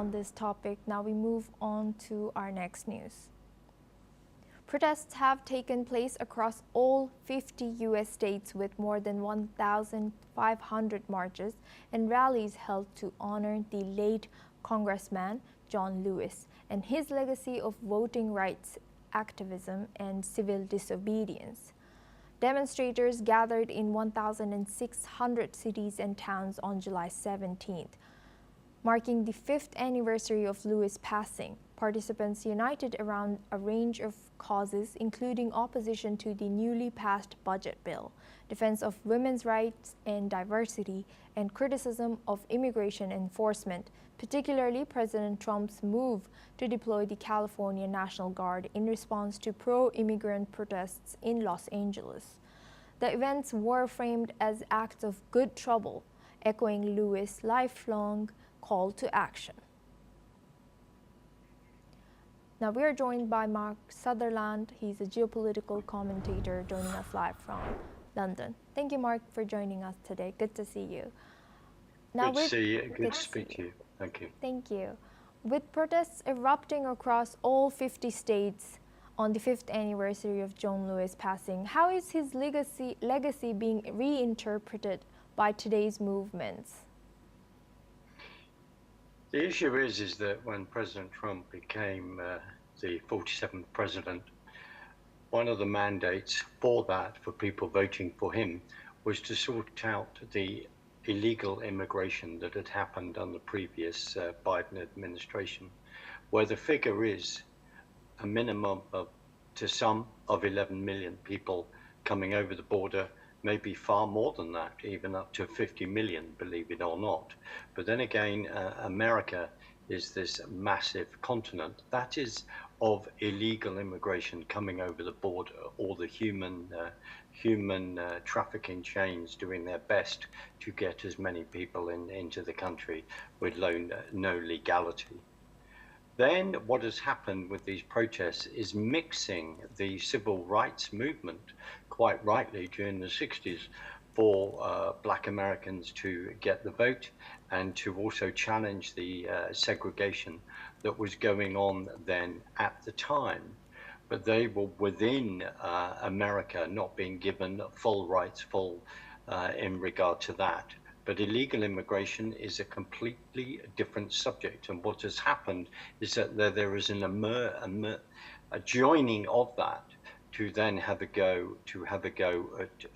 on this topic. Now we move on to our next news. Protests have taken place across all 50 U.S. states with more than 1,500 marches and rallies held to honor the late Congressman John Lewis and his legacy of voting rights activism and civil disobedience. Demonstrators gathered in 1,600 cities and towns on July 17th, marking the 5th anniversary of Lewis' passing. Participants united around a range of causes, including opposition to the newly passed budget bill, defense of women's rights and diversity, and criticism of immigration enforcement, particularly President Trump's move to deploy the California National Guard in response to pro-immigrant protests in Los Angeles. The events were framed as acts of good trouble, echoing Lewis' lifelong call to action. Now we are joined by Mark Sutherland. He's a geopolitical commentator joining us live from London. Thank you, Mark, for joining us today. Good to see you. Now, good to see you. Good to speak to you. Thank you. Thank you. With protests erupting across all 50 states on the 5th anniversary of John Lewis' passing, how is his legacy being reinterpreted by today's movements? The issue is that when President Trump became the 47th president, one of the mandates for that, for people voting for him, was to sort out the illegal immigration that had happened under the previous Biden administration, where the figure is a minimum of, to some, of 11 million people coming over the border, maybe far more than that, even up to 50 million, believe it or not. But then again, America is this massive continent that is of illegal immigration coming over the border, all the human trafficking chains doing their best to get as many people into the country with no legality. Then what has happened with these protests is mixing the civil rights movement, quite rightly during the 60s, for Black Americans to get the vote and to also challenge the segregation that was going on then at the time. But they were within America not being given full rights, in regard to that. But illegal immigration is a completely different subject. And what has happened is that there is a joining of that to then have a go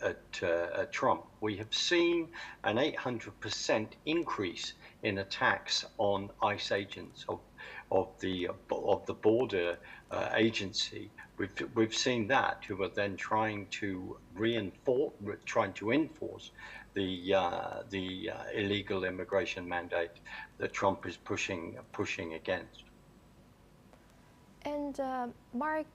at Trump. We have seen an 800% increase in attacks on ICE agents of the border agency. We've seen that, who are then trying to enforce the illegal immigration mandate that Trump is pushing against. And Mark,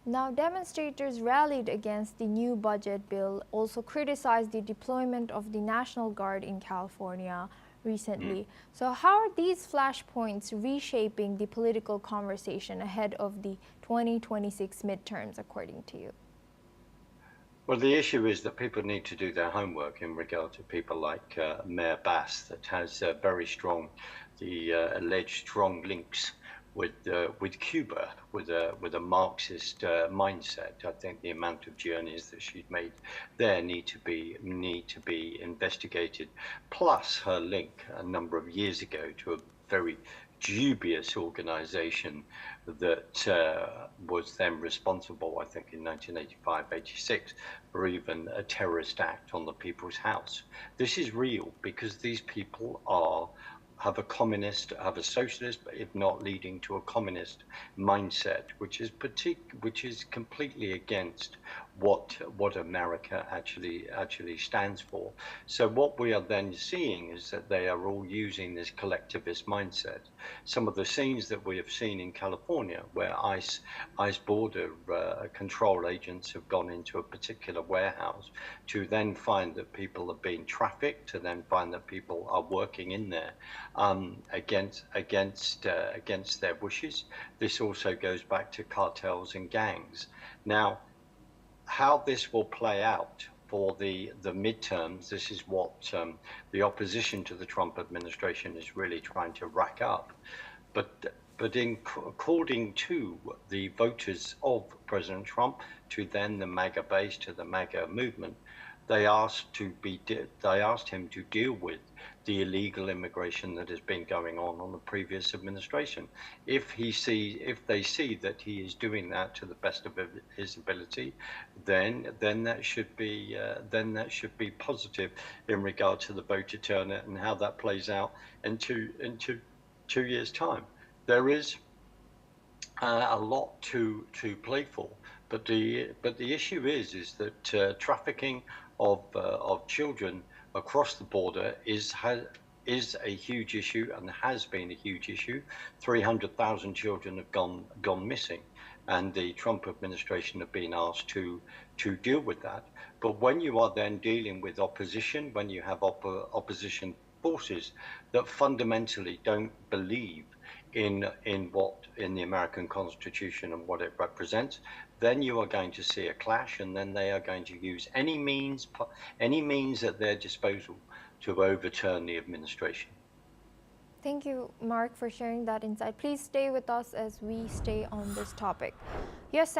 now demonstrators rallied against the new budget bill, also criticized the deployment of the National Guard in California recently. So how are these flashpoints reshaping the political conversation ahead of the 2026 midterms, according to you? Well, the issue is that people need to do their homework in regard to people like Mayor Bass, that has alleged strong links with Cuba, with a Marxist mindset. I think the amount of journeys that she's made there need to be investigated. Plus her link a number of years ago to a very dubious organization that was then responsible, I think in 1985-86, for even a terrorist act on the People's House. This is real because these people have a socialist, but if not leading to a communist mindset, which is completely against what America actually stands for. So what we are then seeing is that they are all using this collectivist mindset. Some of the scenes that we have seen in California, where ICE border control agents have gone into a particular warehouse to then find that people are being trafficked, to then find that people are working in there against their wishes. This also goes back to cartels and gangs. Now, how this will play out for the midterms. This is what the opposition to the Trump administration is really trying to rack up. But according to the voters of President Trump, to then the MAGA base, to the MAGA movement, they asked him to deal with the illegal immigration that has been going on the previous administration. If they see that he is doing that to the best of his ability, then that should be positive in regard to the voter turnout and how that plays out in 2 years' time. There is a lot to play for, but the issue is that trafficking of children across the border is a huge issue and has been a huge issue. 300,000 children have gone missing, and the Trump administration have been asked to deal with that. But when you are then dealing with opposition, when you have opposition forces that fundamentally don't believe in the American Constitution and what it represents, then you are going to see a clash, and then they are going to use any means at their disposal to overturn the administration. Thank you, Mark, for sharing that insight. Please stay with us as we stay on this topic. U.S.